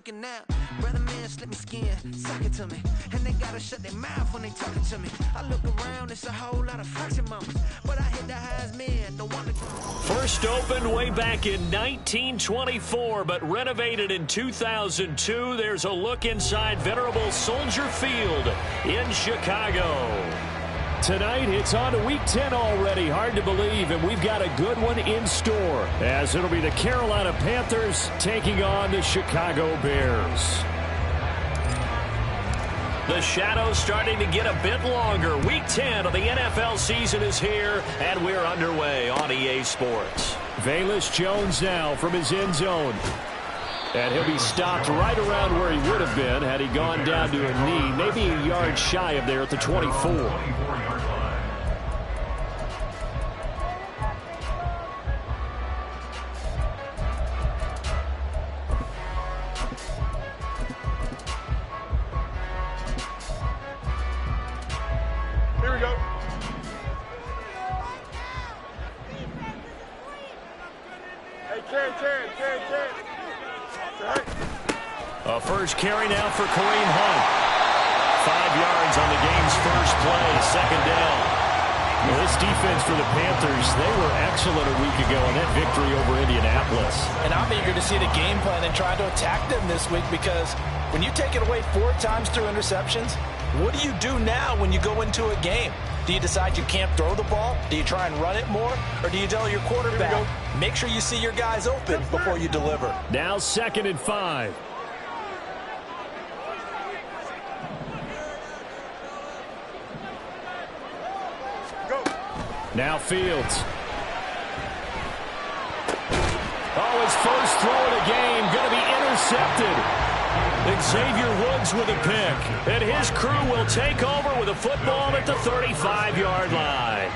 looking now. Brother man, slip me skin, suck it to me. And they gotta shut their mouth when they talking to me. I look around, it's a whole lot of fraction mamas. But I hit the highest man, the one that... First opened way back in 1924, but renovated in 2002. There's a look inside venerable Soldier Field in Chicago. Tonight, it's on to Week 10 already. Hard to believe, and we've got a good one in store, as it'll be the Carolina Panthers taking on the Chicago Bears. The shadows starting to get a bit longer. Week 10 of the NFL season is here, and we're underway on EA Sports. Velus Jones now from his end zone. And he'll be stopped right around where he would have been had he gone down to a knee, maybe a yard shy of there at the 24. A first carry now for Kareem Hunt. 5 yards on the game's first play, second down. Well, this defense for the Panthers, they were excellent a week ago in that victory over Indianapolis. And I'm eager to see the game plan and try to attack them this week, because when you take it away 4 times through interceptions, what do you do now when you go into a game? Do you decide you can't throw the ball? Do you try and run it more? Or do you tell your quarterback, make sure you see your guys open before you deliver? Now 2nd and 5. Now Fields. Oh, his first throw of the game going to be intercepted. Xavier Woods with a pick. And his crew will take over with a football at the 35-yard line.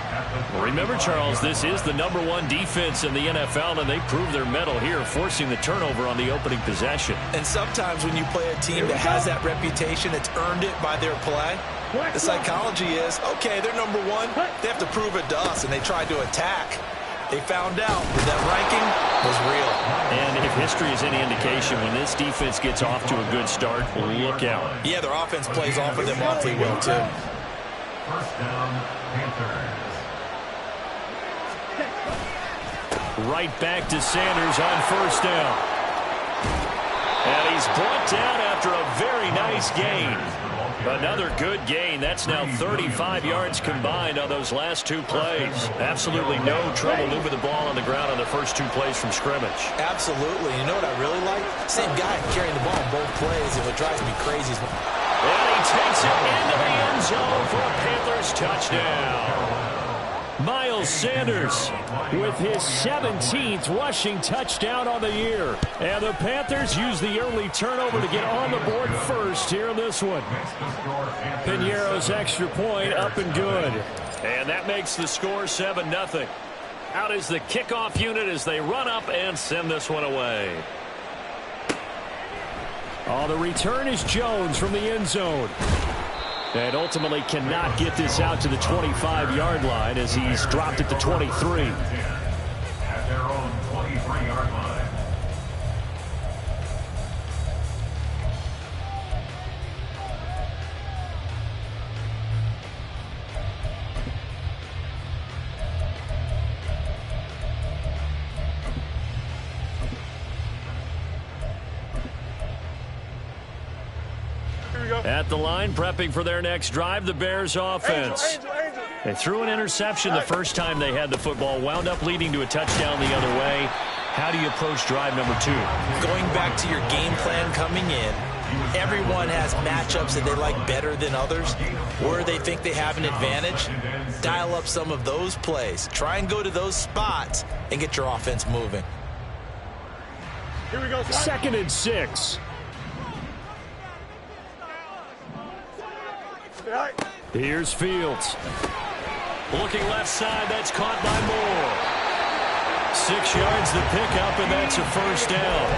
Remember, Charles, this is the #1 defense in the NFL, and they proved their mettle here, forcing the turnover on the opening possession. And sometimes when you play a team that has that reputation, it's earned it by their play. The psychology is, okay, they're #1. They have to prove it to us, and they tried to attack. They found out that ranking was real. And if history is any indication, when this defense gets off to a good start, look out. Yeah, their offense plays off of them awfully well, too. First down, Panthers. Right back to Sanders on first down. And he's brought down after a very nice gain. Another good gain. That's now 35 yards combined on those last 2 plays. Absolutely no trouble moving the ball on the ground on the first 2 plays from scrimmage. Absolutely. You know what I really like? Same guy carrying the ball on both plays, and what drives me crazy is... And he takes it into the end zone for a Panthers touchdown. Miles Sanders with his 17th rushing touchdown on the year. And the Panthers use the early turnover to get on the board first here in this one. Piñeiro's extra point up and good. And that makes the score 7-0. Out is the kickoff unit as they run up and send this one away. Oh, the return is Jones from the end zone. And ultimately cannot get this out to the 25-yard line as he's dropped at the 23. At their own 23-yard line. At the line, prepping for their next drive, the Bears offense. They threw an interception the first time they had the football, wound up leading to a touchdown the other way. How do you approach drive number 2? Going back to your game plan coming in, everyone has matchups that they like better than others, where they think they have an advantage. Dial up some of those plays. Try and go to those spots and get your offense moving. Here we go. 2nd and 6. Here's Fields. Looking left side, that's caught by Moore. 6 yards the pickup, and that's a first down.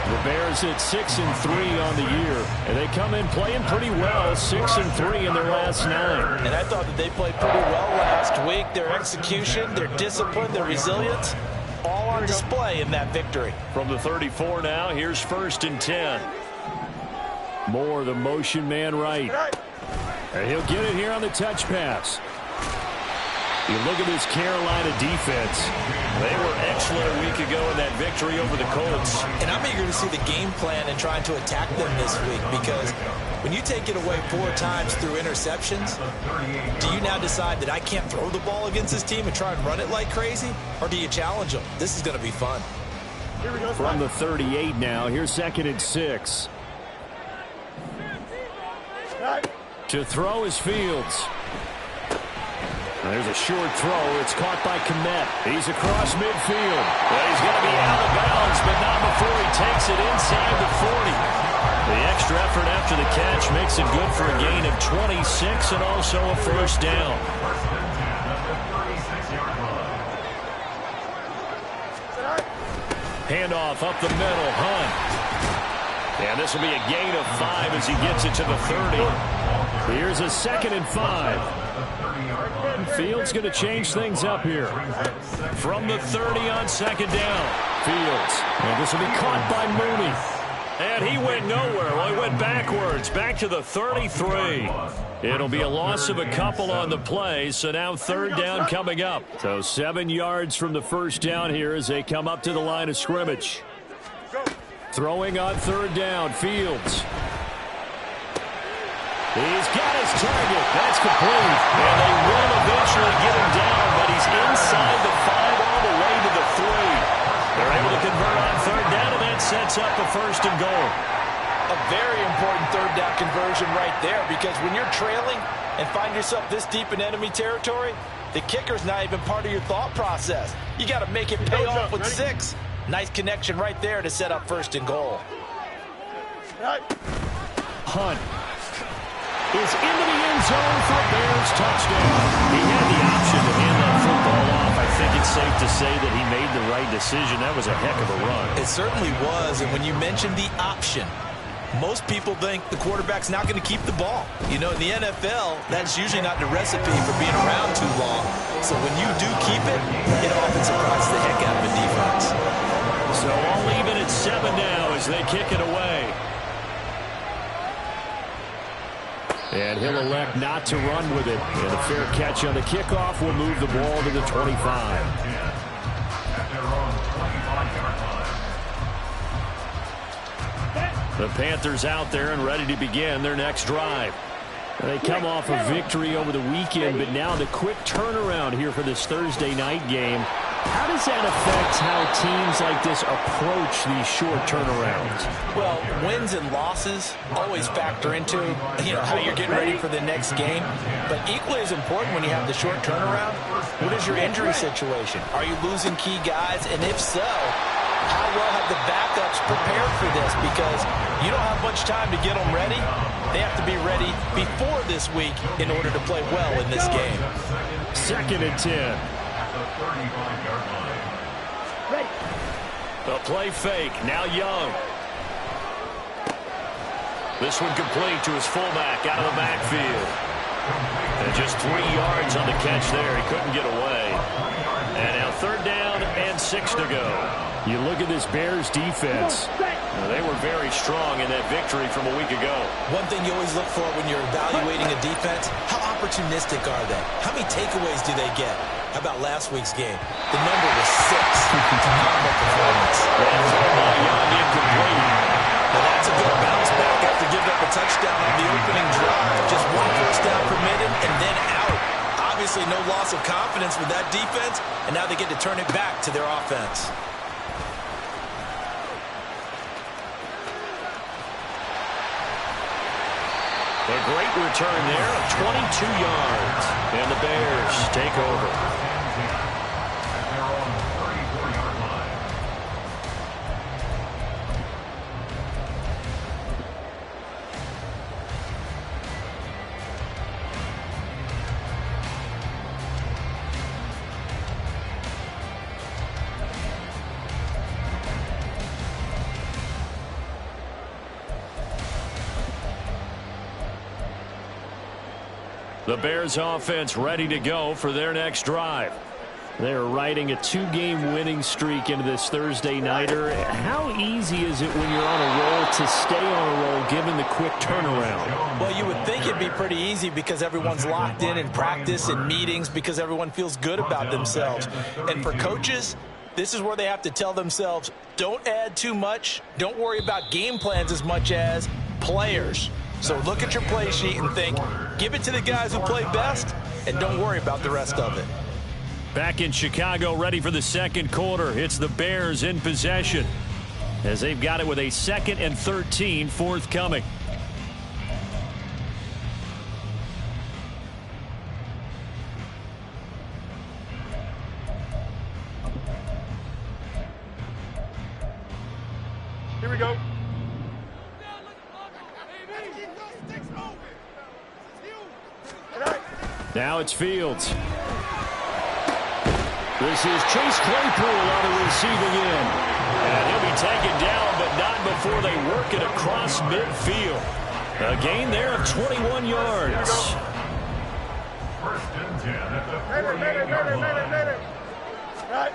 The Bears at 6-3 on the year, and they come in playing pretty well, 6-3 in their last 9. And I thought that they played pretty well last week. Their execution, their discipline, their resilience, all on display in that victory. From the 34 now, here's 1st and 10. Moore, the motion man right. And he'll get it here on the touch pass. You look at this Carolina defense. They were excellent a week ago in that victory over the Colts. And I'm eager to see the game plan and trying to attack them this week, because when you take it away 4 times through interceptions, do you now decide that I can't throw the ball against this team and try and run it like crazy? Or do you challenge them? This is going to be fun. From the 38 now, here's 2nd and 6. To throw is Fields. There's a short throw. It's caught by Kmet. He's across midfield. Well, he's going to be out of bounds, but not before he takes it inside the 40. The extra effort after the catch makes it good for a gain of 26 and also a 1st down. Handoff up the middle. Hunt. And this will be a gain of 5 as he gets it to the 30. Here's a 2nd and 5. Fields going to change things up here. From the 30 on 2nd down. Fields. And this will be caught by Mooney. And he went nowhere. Well, he went backwards. Back to the 33. It'll be a loss of a couple on the play. So now 3rd down coming up. So 7 yards from the 1st down here as they come up to the line of scrimmage. Throwing on 3rd down. Fields. He's got his target. That's complete. And they will eventually get him down, but he's inside the 5 all the way to the 3. They're able to convert on 3rd down, and that sets up a 1st and goal. A very important 3rd down conversion right there, because when you're trailing and find yourself this deep in enemy territory, the kicker's not even part of your thought process. You got to make it pay off with 6. Nice connection right there to set up 1st and goal. Hunt is into the end zone for a Bears touchdown. He had the option to hand that football off. I think it's safe to say that he made the right decision. That was a heck of a run. It certainly was, and when you mentioned the option, most people think the quarterback's not going to keep the ball. You know, in the NFL, that's usually not the recipe for being around too long. So when you do keep it, it often surprises the heck out of a defense. So all even at 7 now as they kick it away. And he'll elect not to run with it. And a fair catch on the kickoff will move the ball to the 25. The Panthers out there and ready to begin their next drive. They come off a victory over the weekend, but now the quick turnaround here for this Thursday night game. How does that affect how teams like this approach these short turnarounds? Well, wins and losses always factor into, how you're getting ready for the next game. But equally as important when you have the short turnaround, what is your injury situation? Are you losing key guys? And if so, how well have the backups prepared for this? Because you don't have much time to get them ready. They have to be ready before this week in order to play well in this game. 2nd and 10. The play fake. Now Young. This one complete to his fullback out of the backfield. And just 3 yards on the catch there. He couldn't get away. And now 3rd down and 6 to go. You look at this Bears defense. They were very strong in that victory from a week ago. One thing you always look for when you're evaluating a defense, how opportunistic are they? How many takeaways do they get? How about last week's game? The number was 6. Phenomenal performance. That's incomplete. Well, that's a good bounce back after giving up a touchdown on the opening drive. Just 1 first down permitted and then out. Obviously no loss of confidence with that defense, and now they get to turn it back to their offense. A great return there of 22 yards. And the Bears take over. The Bears offense ready to go for their next drive. They're riding a 2-game winning streak into this Thursday nighter. How easy is it when you're on a roll to stay on a roll given the quick turnaround? Well, you would think it'd be pretty easy because everyone's locked in practice and meetings because everyone feels good about themselves. And for coaches, this is where they have to tell themselves, don't add too much. Don't worry about game plans as much as players. So look at your play sheet and think, give it to the guys who play best, and don't worry about the rest of it. Back in Chicago, ready for the second quarter. It's the Bears in possession as they've got it with a 2nd and 13 forthcoming. Here we go. Now it's Fields. This is Chase Claypool on the receiving end. And he'll be taken down, but not before they work it across midfield. A gain there of 21 yards. First and 10 at the 48-yard line.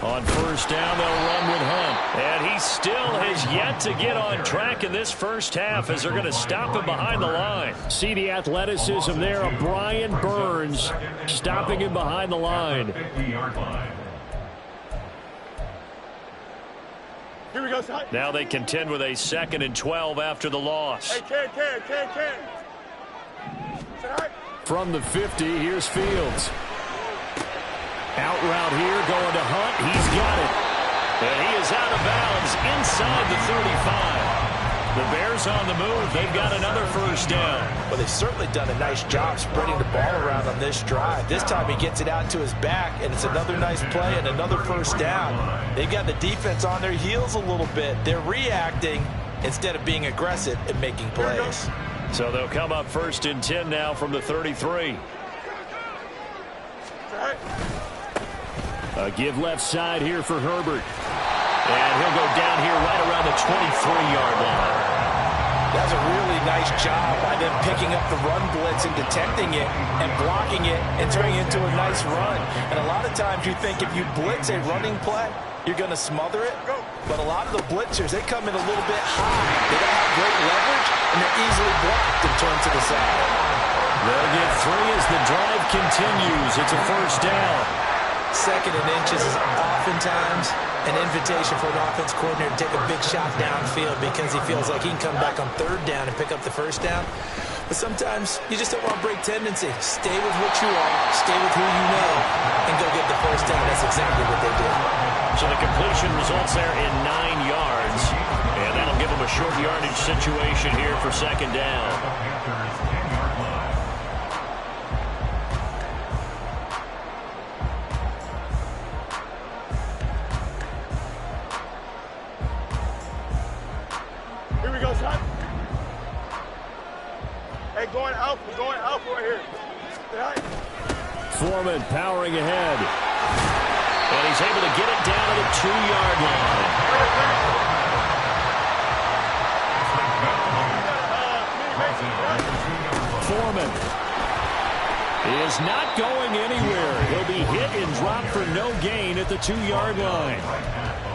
On first down, they'll run with Hunt. And he still has yet to get on track in this first half as they're going to stop him behind the line. See the athleticism there of Brian Burns stopping him behind the line. 50-yard line. Here we go, son. Now they contend with a 2nd and 12 after the loss. Hey, Ken. From the 50, here's Fields. Out route here, going to Hunt. He's got it. And he is out of bounds inside the 35. The Bears on the move. They've got another first down. Well, they've certainly done a nice job spreading the ball around on this drive. This time he gets it out to his back, and it's another nice play and another first down. They've got the defense on their heels a little bit. They're reacting instead of being aggressive and making plays. So they'll come up 1st and 10 now from the 33. A give left side here for Herbert. And he'll go down here right around the 23-yard line. That's a really nice job by them picking up the run blitz and detecting it and blocking it and turning it into a nice run. And a lot of times you think if you blitz a running play, you're going to smother it. But a lot of the blitzers, they come in a little bit high. They don't have great leverage, and they're easily blocked and turned to the side. They'll get 3 as the drive continues. It's a first down. 2nd and inches is oftentimes an invitation for an offense coordinator to take a big shot downfield because he feels like he can come back on 3rd down and pick up the first down. But sometimes you just don't want to break tendency. Stay with what you are, stay with who you know, and go get the first down. That's exactly what they did. So the completion results there in 9 yards. And that'll give them a short yardage situation here for 2nd down. Panthers 10-yard line. Here we go, son. Hey, going out right here. Foreman powering ahead. And he's able to get it down to the 2-yard line. Foreman is not going anywhere. He'll be hit and dropped for no gain at the 2-yard line.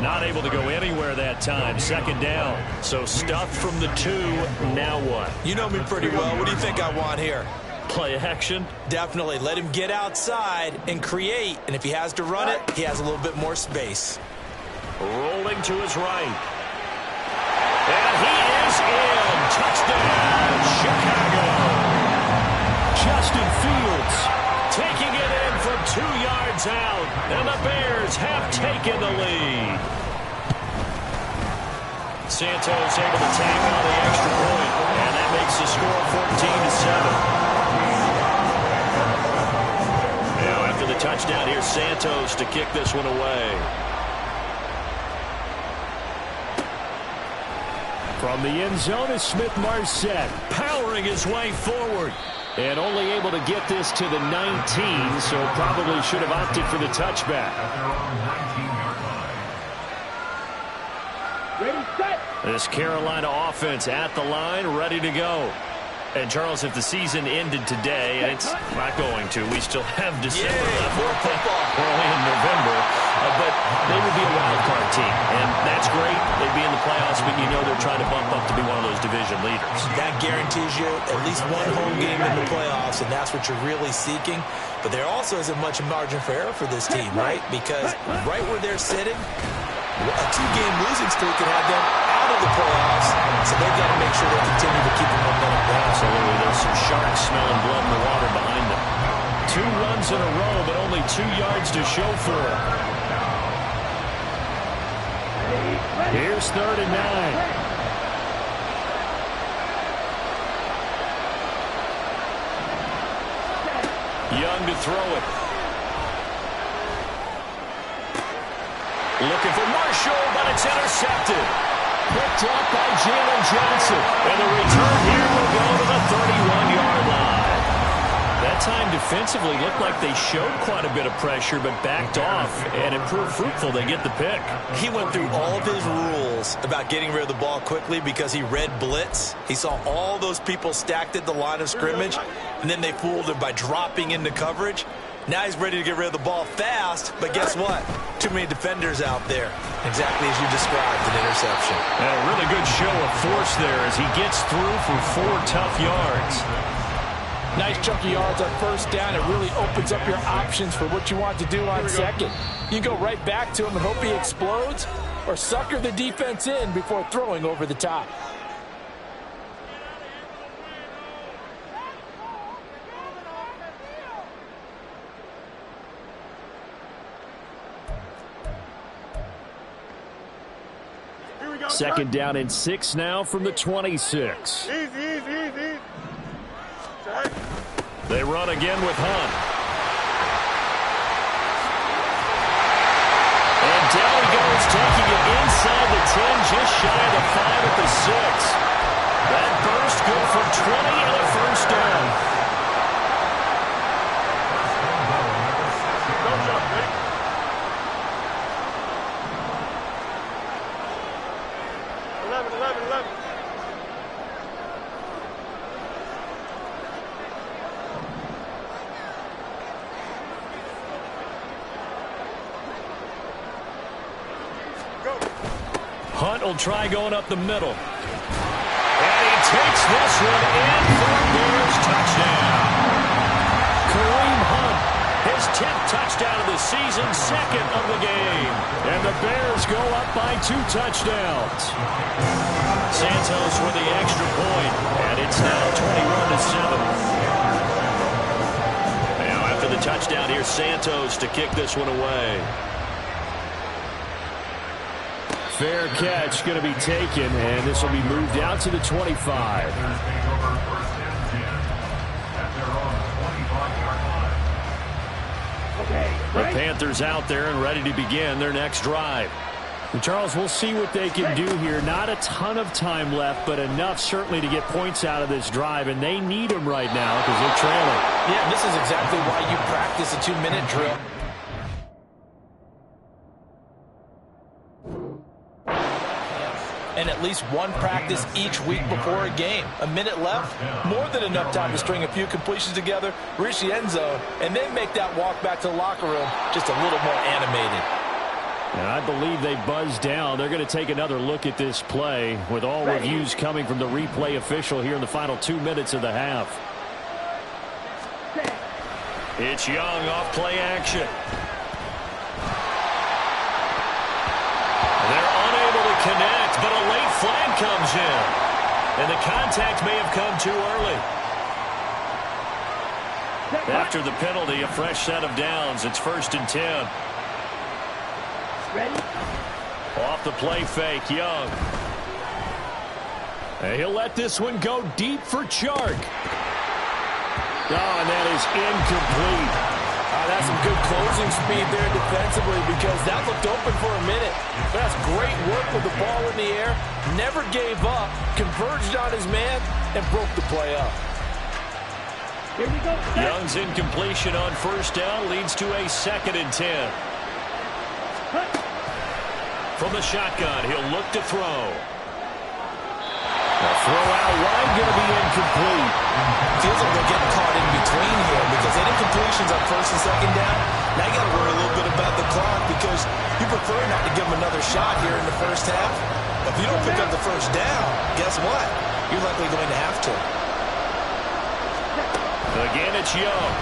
Not able to go anywhere that time. 2nd down. So stuffed from the 2. Now what? You know me pretty well. What do you think I want here? Play action? Definitely. Let him get outside and create. And if he has to run it, he has a little bit more space. Rolling to his right. And he is in. Touchdown, Chicago. Justin Fields taking it in from 2 yards out. And the Bears have taken the lead. Santos able to tack on the extra point. And that makes the score 14-7. Now after the touchdown, here's Santos to kick this one away. From the end zone is Smith-Marset, powering his way forward. And only able to get this to the 19, so probably should have opted for the touchback. This Carolina offense at the line, ready to go. And, Charles, if the season ended today, and it's not going to, we still have December left. More football. We're only in November, but they would be a wild card team, and that's great. They'd be in the playoffs, but you know they're trying to bump up to be one of those division leaders. That guarantees you at least one home game in the playoffs, and that's what you're really seeking. But there also isn't much margin for error for this team, right? Because right where they're sitting, a 2-game losing streak could have them out of the playoffs, so they've got to make sure they continue to keep the momentum down. Absolutely. There's some sharks smelling blood in the water behind them. 2 runs in a row, but only 2 yards to show for it. Here's 3rd and 9. Young to throw it. Looking for Marshall, but it's intercepted. Picked up by Jalen Johnson. And the return here will go to the 31-yard line. That time defensively looked like they showed quite a bit of pressure, but backed off, and it proved fruitful. They get the pick. He went through all of his rules about getting rid of the ball quickly because he read blitz. He saw all those people stacked at the line of scrimmage, and then they fooled him by dropping into coverage. Now he's ready to get rid of the ball fast, but guess what? Too many defenders out there. Exactly as you described, an interception. And a really good show of force there as he gets through for 4 tough yards. Nice chunky yards on first down. It really opens up your options for what you want to do on second. You go right back to him and hope he explodes, or sucker the defense in before throwing over the top. Second down and 6 now from the 26. Easy. They run again with Hunt. And down he goes, taking it inside the 10, just shy of the 5 at the 6. That burst good for 20 and a first down. Go, Chuck, ready? Eleven. Hunt will try going up the middle. And he takes this one in for a Bears touchdown. Kareem Hunt, his 10th touchdown of the season, 2nd of the game. And the Bears go up by 2 touchdowns. Santos with the extra point, and it's now 21-7. Now after the touchdown, here's Santos to kick this one away. Fair catch going to be taken, and this will be moved out to the 25. The Panthers out there and ready to begin their next drive. And Charles, we'll see what they can do here. Not a ton of time left, but enough certainly to get points out of this drive, and they need them right now because they're trailing. Yeah, this is exactly why you practice a 2-minute drill. And at least one practice each week before a game. A minute left, more than enough time to string a few completions together, reach the end zone, and then make that walk back to the locker room just a little more animated. And I believe they buzzed down. They're going to take another look at this play with all reviews coming from the replay official here in the final 2 minutes of the half. It's Young off play action. They're unable to connect, but a late flag comes in. And the contact may have come too early. After the penalty, a fresh set of downs. It's 1st and 10. Ready? Off the play fake, Young. And he'll let this one go deep for Chark. Oh, and that is incomplete. That's some good closing speed there defensively because that looked open for a minute. But that's great work with the ball in the air. Never gave up, converged on his man, and broke the play up. Here we go. Young's incompletion on 1st down leads to a 2nd and 10. From the shotgun, he'll look to throw. The throw out wide going to be incomplete. Feels like they're getting caught in between here because they did completions on first and second down. Now you got to worry a little bit about the clock because you prefer not to give them another shot here in the first half. But if you don't pick up the first down, guess what? You're likely going to have to. Again, it's Young.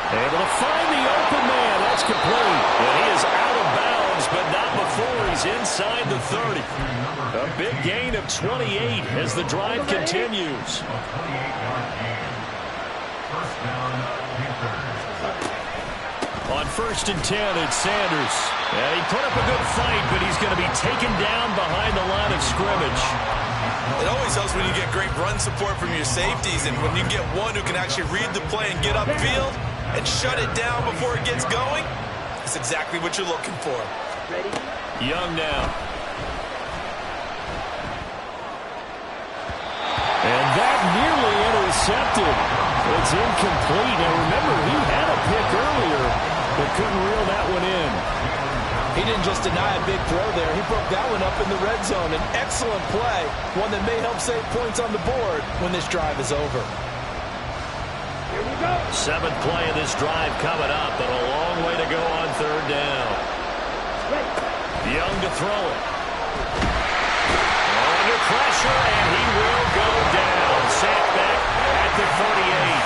Able to find the open man. That's complete. And he is out of bounds, but not before he's inside the 30. A big gain of 28 as the drive continues. On 1st and 10, it's Sanders. Yeah, he put up a good fight, but he's going to be taken down behind the line of scrimmage. It always helps when you get great run support from your safeties, and when you get one who can actually read the play and get upfield and shut it down before it gets going, that's exactly what you're looking for. Ready? Young now. And that nearly intercepted. It's incomplete. Now remember, he had a pick earlier, but couldn't reel that one in. He didn't just deny a big throw there. He broke that one up in the red zone. An excellent play, one that may help save points on the board when this drive is over. Here we go. 7th play of this drive coming up, but a long way to go on 3rd down. Young to throw it. Under pressure, and he will go down. Sacked back at the 48.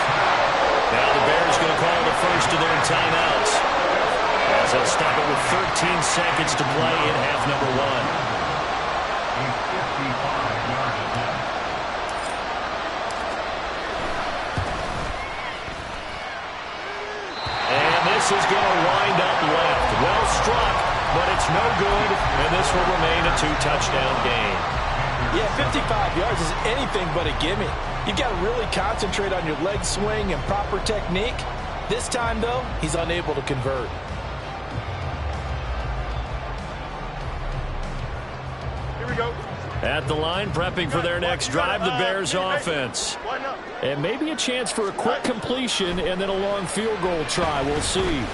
Now the Bears going to call the first of their timeouts, as they'll stop it with 13 seconds to play in half number 1. And this is going to wind up left. Well struck, but it's no good, and this will remain a 2-touchdown game. Yeah, 55 yards is anything but a gimme. You got to really concentrate on your leg swing and proper technique. This time, though, he's unable to convert. Here we go. At the line, prepping for their next drive, the Bears offense. And maybe a chance for a quick completion and then a long field goal try. We'll see. And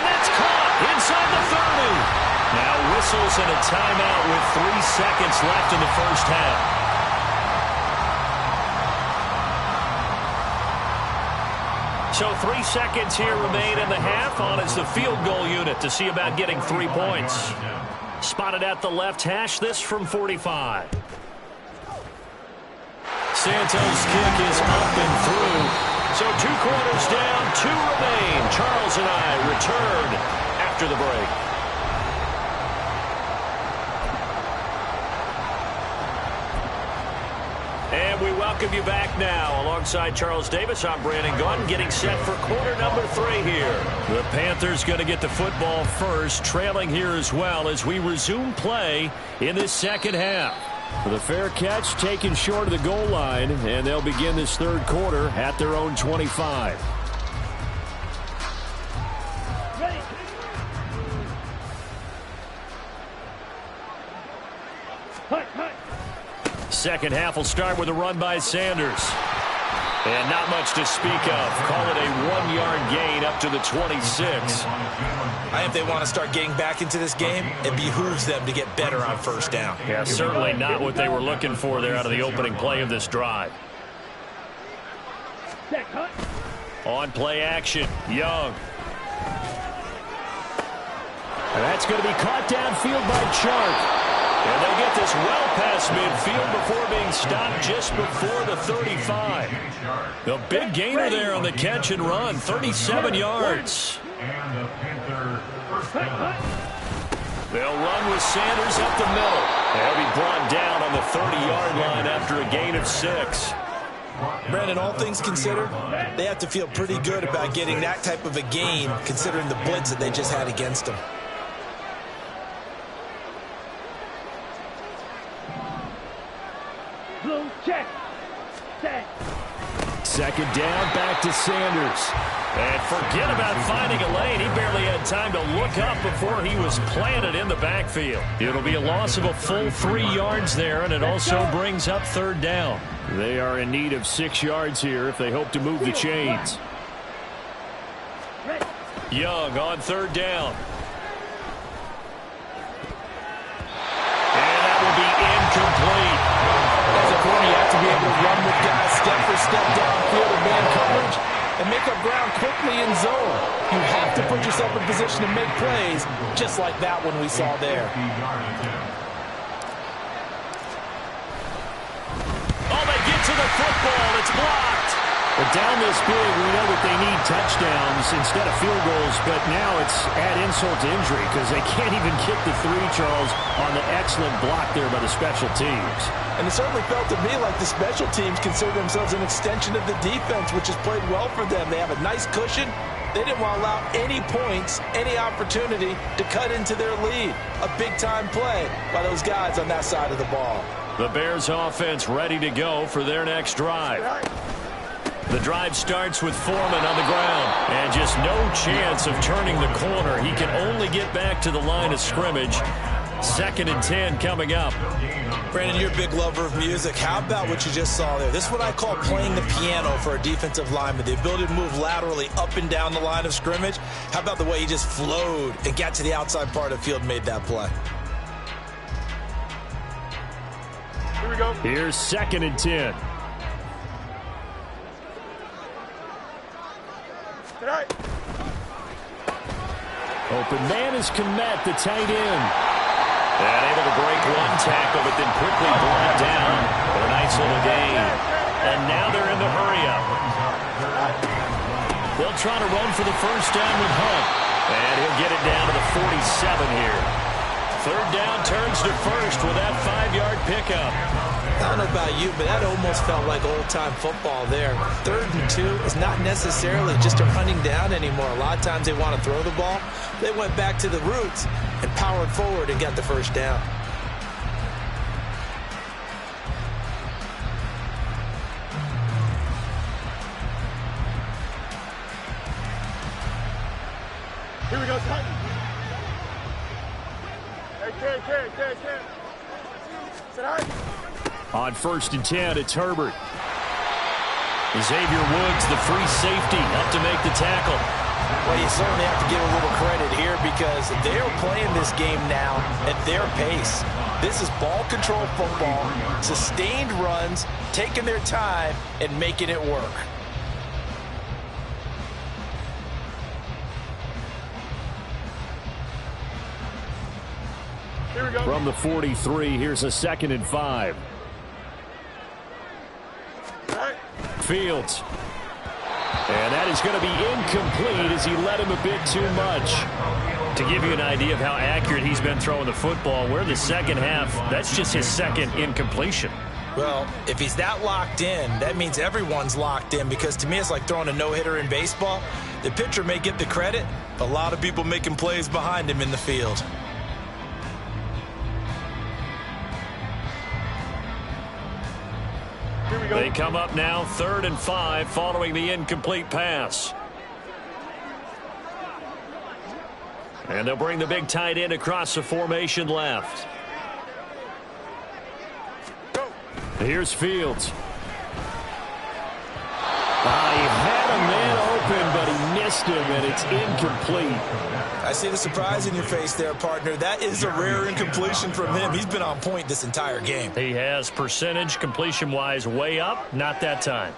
that's caught inside the 30. Now whistles and a timeout with 3 seconds left in the first half. So 3 seconds here remain in the half. On is the field goal unit to see about getting 3 points. Spotted at the left hash, this from 45. Santos' kick is up and through. So 2 quarters down, 2 remain. Charles and I return after the break. And we welcome you back now. Alongside Charles Davis, I'm Brandon Gaudin, getting set for quarter number 3 here. The Panthers going to get the football first, trailing here as well as we resume play in this second half. The fair catch taken short of the goal line, and they'll begin this 3rd quarter at their own 25. Ready. Hut, hut. Second half will start with a run by Sanders. And not much to speak of. Call it a 1-yard gain up to the 26. If they want to start getting back into this game, it behooves them to get better on first down. Yeah, certainly not what they were looking for there out of the opening play of this drive. Set, hut. On play action, Young. And that's going to be caught downfield by Chark. And they'll get this well past midfield before being stopped just before the 35. The big gainer there on the catch and run, 37 yards. They'll run with Sanders up the middle. They'll be brought down on the 30-yard line after a gain of 6. Brandon, all things considered, they have to feel pretty good about getting that type of a gain considering the blitz that they just had against them. Blue check. Set. Second down, back to Sanders. And forget about finding a lane. He barely had time to look up before he was planted in the backfield. It'll be a loss of a full 3 yards there, and it also brings up 3rd down. They are in need of 6 yards here if they hope to move the chains. Young on 3rd down. be able to run with guys step for step downfield in man coverage and make up ground quickly in zone. You have to put yourself in position to make plays, just like that one we saw there. Oh, they get to the football. It's blocked. But down this big, we know that they need touchdowns instead of field goals, but now it's add insult to injury because they can't even get the three, Charles, on the excellent block there by the special teams. And it certainly felt to me like the special teams consider themselves an extension of the defense, which has played well for them. They have a nice cushion. They didn't want to allow any points, any opportunity to cut into their lead. A big-time play by those guys on that side of the ball. The Bears offense ready to go for their next drive. The drive starts with Foreman on the ground. And just no chance of turning the corner. He can only get back to the line of scrimmage. 2nd and 10 coming up. Brandon, you're a big lover of music. How about what you just saw there? This is what I call playing the piano for a defensive lineman. The ability to move laterally up and down the line of scrimmage. How about the way he just flowed and got to the outside part of the field and made that play? Here we go. Here's 2nd and 10. Tonight. Open man is Kmet, the tight end. And able to break one tackle, but then quickly brought down for a nice little gain. And now they're in the hurry-up. They'll try to run for the first down with Hunt. And he'll get it down to the 47 here. 3rd down turns to first with that 5-yard pickup. I don't know about you, but that almost felt like old-time football there. 3rd and 2 is not necessarily just a running down anymore. A lot of times they want to throw the ball. They went back to the roots and powered forward and got the first down. Here we go, Titan. Hey, Ken. Tonight. On 1st and 10, it's Herbert. Xavier Woods, the free safety, up to make the tackle. Well, you certainly have to give a little credit here because they're playing this game now at their pace. This is ball control football, sustained runs, taking their time, and making it work. Here we go. From the 43, here's a 2nd and 5. Fields. And that is going to be incomplete as he led him a bit too much. To give you an idea of how accurate he's been throwing the football, we're in the second half. That's just his 2nd incompletion. Well, if he's that locked in, that means everyone's locked in because to me it's like throwing a no-hitter in baseball. The pitcher may get the credit, but a lot of people making plays behind him in the field. They come up now 3rd and 5 following the incomplete pass. And they'll bring the big tight end across the formation left. Here's Fields. He had a man open, but he missed him, and it's incomplete. I see the surprise in your face there, partner. That is a rare incompletion from him. He's been on point this entire game. He has percentage completion-wise way up, not that time.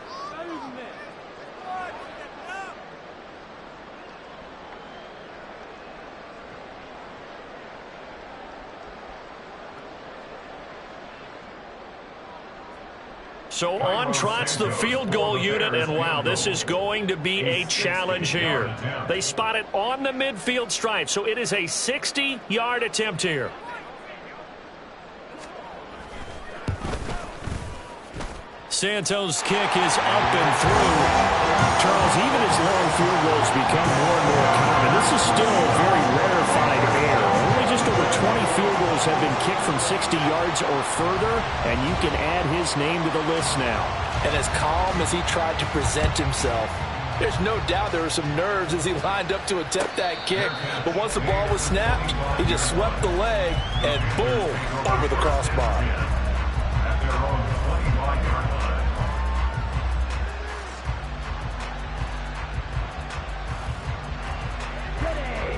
So on trots the field goal unit, and wow, this is going to be a challenge here. They spot it on the midfield stripe, so it is a 60-yard attempt here. Santos' kick is up and through. Charles, even as long field goals become more and more common, this is still a very rarefied air. Only just over 20 field goals have been kicked from 60 yards or further, and you can add his name to the list now. And as calm as he tried to present himself, there's no doubt there were some nerves as he lined up to attempt that kick. But once the ball was snapped, he just swept the leg and boom, over the crossbar.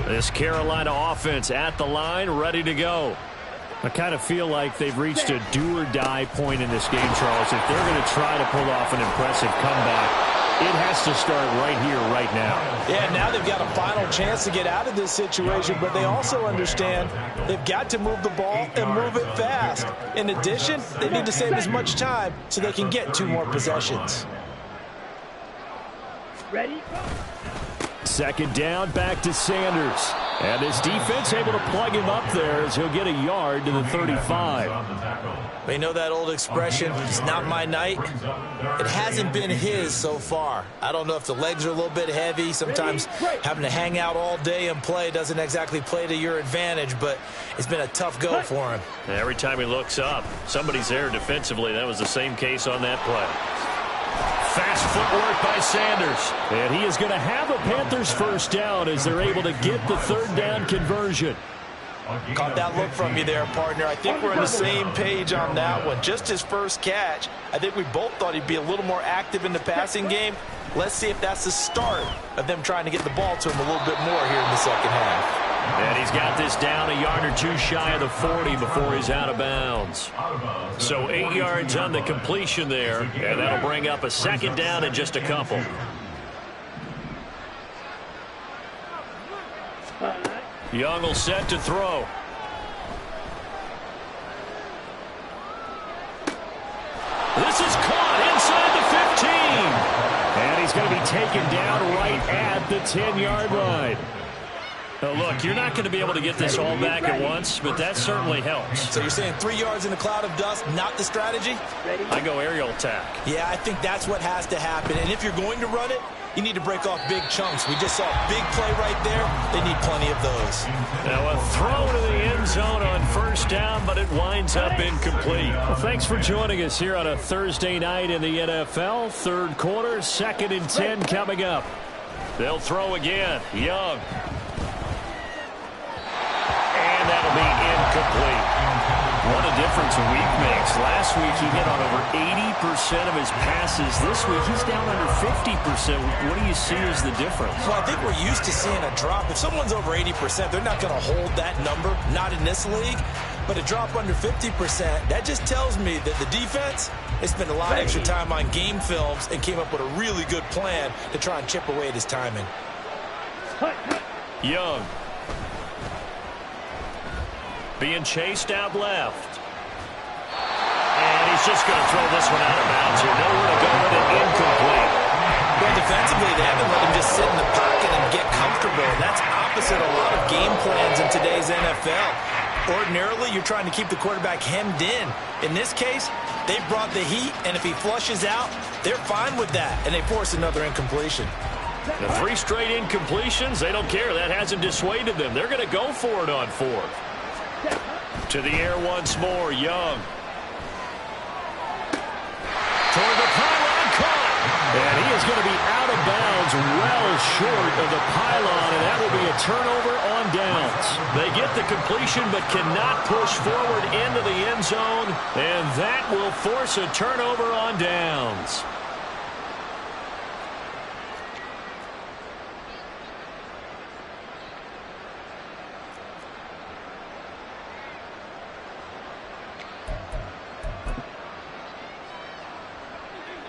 This Carolina offense at the line, ready to go. I kind of feel like they've reached a do-or-die point in this game, Charles. If they're going to try to pull off an impressive comeback, it has to start right here, right now. Yeah, now they've got a final chance to get out of this situation, but they also understand they've got to move the ball and move it fast. In addition, they need to save as much time so they can get 2 more possessions. Ready? Second down, back to Sanders. And this defense able to plug him up there as he'll get a yard to the 35. You know that old expression, it's not my night? It hasn't been his so far. I don't know if the legs are a little bit heavy. Sometimes having to hang out all day and play doesn't exactly play to your advantage, but it's been a tough go for him. Every time he looks up, somebody's there defensively. That was the same case on that play. Fast footwork by Sanders. And he is going to have a Panthers first down as they're able to get the third down conversion. Caught that look from you there, partner. I think we're on the same page on that one. Just his first catch. I think we both thought he'd be a little more active in the passing game. Let's see if that's the start of them trying to get the ball to him a little bit more here in the second half. And he's got this down a yard or 2 shy of the 40 before he's out of bounds. So 8 yards on the completion there, and that'll bring up a second down in just a couple. Young will set to throw. This is caught inside the 15. And he's going to be taken down right at the 10-yard line. Now look, you're not going to be able to get this all back at once, but that certainly helps. So you're saying 3 yards in a cloud of dust, not the strategy? I go aerial attack. Yeah, I think that's what has to happen. And if you're going to run it, you need to break off big chunks. We just saw a big play right there. They need plenty of those. Now a throw to the end zone on first down, but it winds up incomplete. Well, thanks for joining us here on a Thursday night in the NFL. Third quarter, 2nd and 10 coming up. They'll throw again. Young. And that'll be incomplete. What a difference a week makes. Last week he hit on over 80% of his passes. This week he's down under 50%. What do you see as the difference? Well, I think we're used to seeing a drop. If someone's over 80%, they're not going to hold that number, not in this league. But a drop under 50%, that just tells me that the defense has spent a lot of extra time on game films and came up with a really good plan to try and chip away at his timing. Young. Being chased out left. And he's just going to throw this one out of bounds here. Nowhere to go with it. Incomplete. Well, defensively, they haven't let him just sit in the pocket and get comfortable. And that's opposite a lot of game plans in today's NFL. Ordinarily, you're trying to keep the quarterback hemmed in. In this case, they brought the heat, and if he flushes out, they're fine with that, and they force another incompletion. The 3 straight incompletions, they don't care. That hasn't dissuaded them. They're going to go for it on 4th. To the air once more, Young. Toward the pylon, caught. And he is going to be out of bounds, well short of the pylon, and that will be a turnover on downs. They get the completion but cannot push forward into the end zone, and that will force a turnover on downs.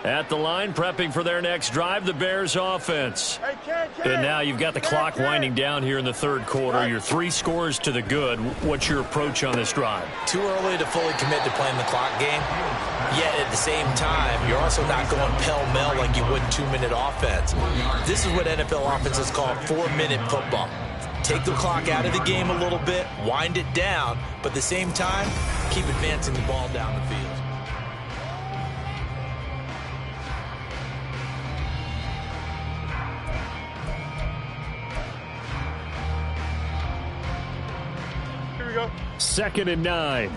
At the line, prepping for their next drive, the Bears offense. And now you've got the clock winding down here in the third quarter. Your 3 scores to the good. What's your approach on this drive? Too early to fully commit to playing the clock game. Yet at the same time, you're also not going pell-mell like you would in 2-minute offense. This is what NFL offenses call 4-minute football. Take the clock out of the game a little bit, wind it down, but at the same time, keep advancing the ball down the field. Go. 2nd and 9.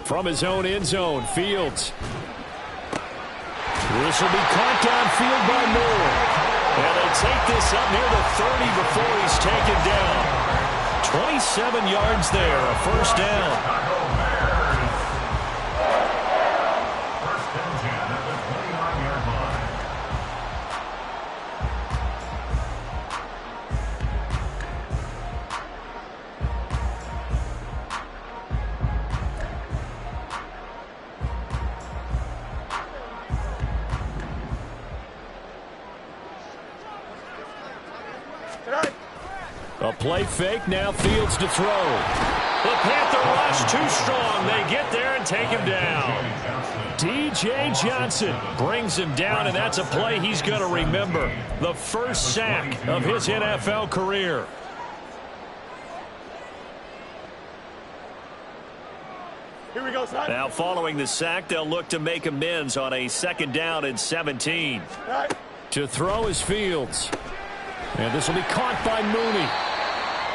From his own end zone, Fields. This will be caught downfield by Moore. And they take this up near the 30 before he's taken down. 27 yards there, a first down. A play fake, now Fields to throw. The Panther rush too strong. They get there and take him down. D.J. Johnson brings him down, and that's a play he's going to remember. The first sack of his NFL career. Here we go, son. Now following the sack, they'll look to make amends on a 2nd down and 17. Right. To throw is Fields. And this will be caught by Mooney.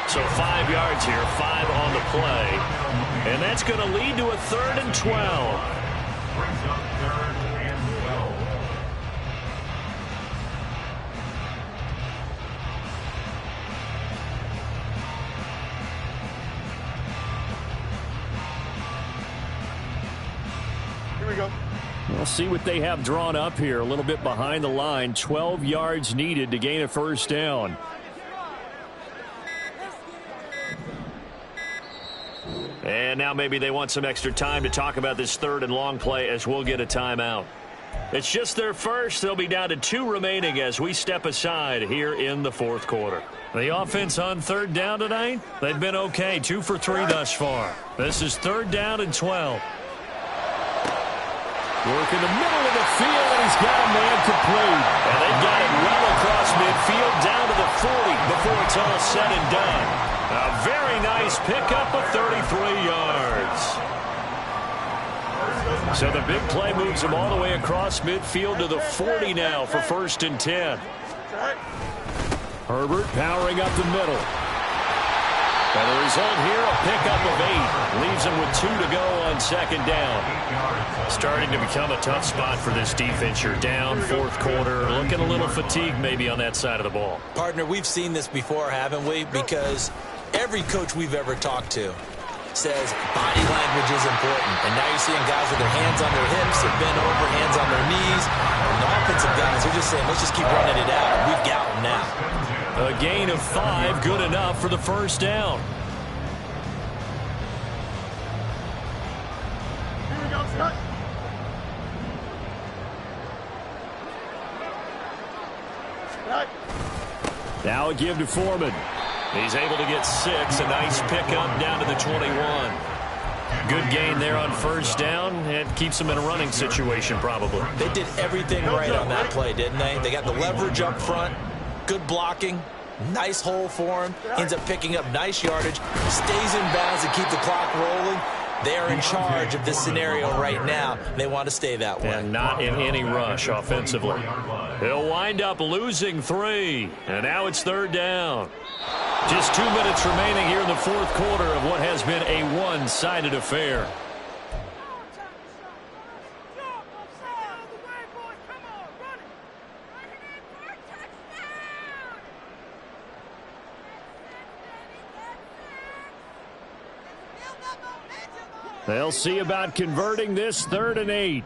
So 5 yards here, 5 on the play. And that's going to lead to a 3rd and 12. Brings up 3rd and 12. Here we go. We'll see what they have drawn up here. A little bit behind the line. 12 yards needed to gain a 1st down. And now maybe they want some extra time to talk about this 3rd and long play as we'll get a timeout. It's just their first. They'll be down to 2 remaining as we step aside here in the 4th quarter. The offense on 3rd down tonight, they've been okay. 2 for 3 thus far. This is 3rd down and 12. Work in the middle of the field, and he's got a man complete. And they've got it well across midfield down to the 40 before it's all said and done. A very nice pickup of 33 yards. So the big play moves him all the way across midfield to the 40 now for 1st and 10. Herbert powering up the middle. And the result here, a pickup of 8. Leaves him with 2 to go on 2nd down. Starting to become a tough spot for this defense. You're down 4th quarter. Looking a little fatigued maybe on that side of the ball. Partner, we've seen this before, haven't we? Because every coach we've ever talked to says body language is important. And now you're seeing guys with their hands on their hips, they're bent over, hands on their knees. And the offensive guys are just saying, let's just keep running it out. We've got them now. A gain of 5, good enough for the 1st down. Here we go, son. Right. Now a give to Foreman. He's able to get 6. A nice pickup down to the 21. Good gain there on 1st down. It keeps him in a running situation probably. They did everything right on that play, didn't they? They got the leverage up front. Good blocking. Nice hole for him. Ends up picking up nice yardage. Stays in bounds to keep the clock rolling. They're in charge of this scenario right now. They want to stay that way. And not in any rush offensively. He'll wind up losing 3. And now it's 3rd down. Just 2 minutes remaining here in the 4th quarter of what has been a one-sided affair. They'll see about converting this 3rd and 8.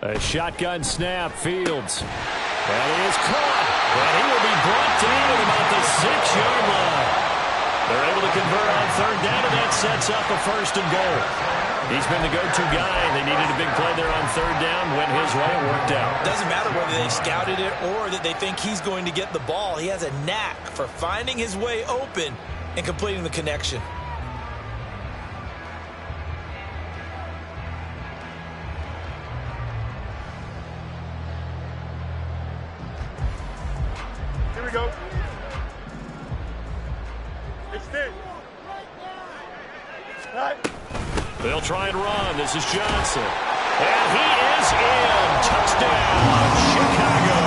A shotgun snap, Fields. And he is caught. And he will be brought down at about the 6-yard line. They're able to convert on 3rd down, and that sets up a 1st and goal. He's been the go-to guy. They needed a big play there on 3rd down. Went his way. It worked out. Doesn't matter whether they scouted it or that they think he's going to get the ball. He has a knack for finding his way open and completing the connection. Here we go. Extend. Right. They'll try and run. This is Johnson. And he is in. Touchdown, Chicago.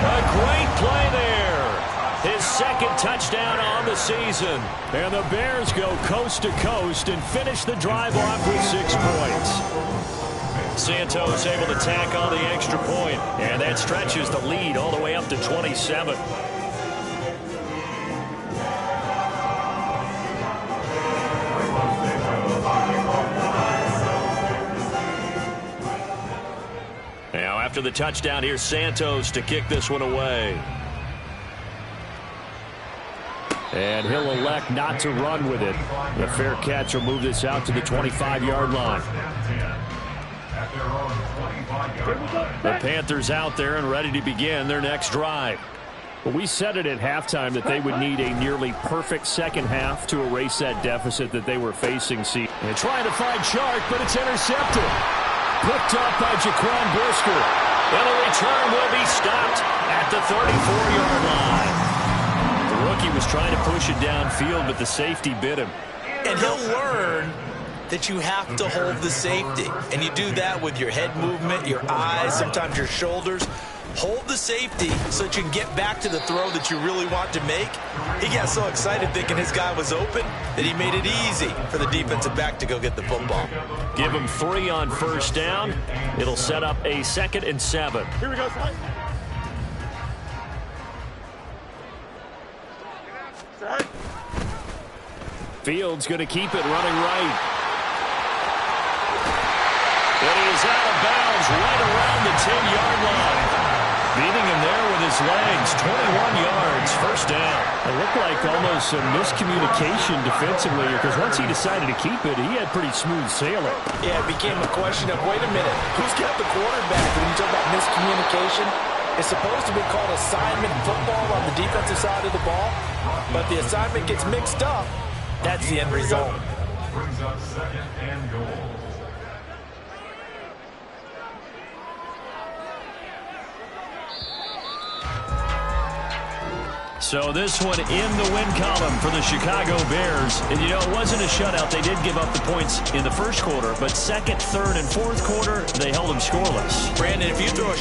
A great play there. His 2nd touchdown on the season. And the Bears go coast to coast and finish the drive off with 6 points. Santos able to tack on the extra point. And that stretches the lead all the way up to 27. Now after the touchdown, here's Santos to kick this one away. And he'll elect not to run with it. The fair catch will move this out to the 25-yard line. The Panthers out there and ready to begin their next drive. Well, we said it at halftime that they would need a nearly perfect second half to erase that deficit that they were facing. And trying to find Chark, but it's intercepted. Picked up by Jaquan Brisker. And the return will be stopped at the 34-yard line. The rookie was trying to push it downfield, but the safety bit him. And he'll learn that you have to hold the safety. And you do that with your head movement, your eyes, sometimes your shoulders. Hold the safety so that you can get back to the throw that you really want to make. He got so excited thinking his guy was open that he made it easy for the defensive back to go get the football. Give him 3 on first down. It'll set up a 2nd and 7. Here we go, Scott. Set. Fields going to keep it running right. It is out of bounds right around the 10-yard line. Beating him there with his legs. 21 yards, first down. It looked like almost a miscommunication defensively because once he decided to keep it, he had pretty smooth sailing. Yeah, it became a question of, wait a minute, who's got the quarterback? When you talk about miscommunication, it's supposed to be called assignment football on the defensive side of the ball, but the assignment gets mixed up. That's the end result. Brings up 2nd and goal. So this one in the win column for the Chicago Bears. And, you know, it wasn't a shutout. They did give up the points in the first quarter, but second, third, and fourth quarter, they held them scoreless. Brandon, if you throw a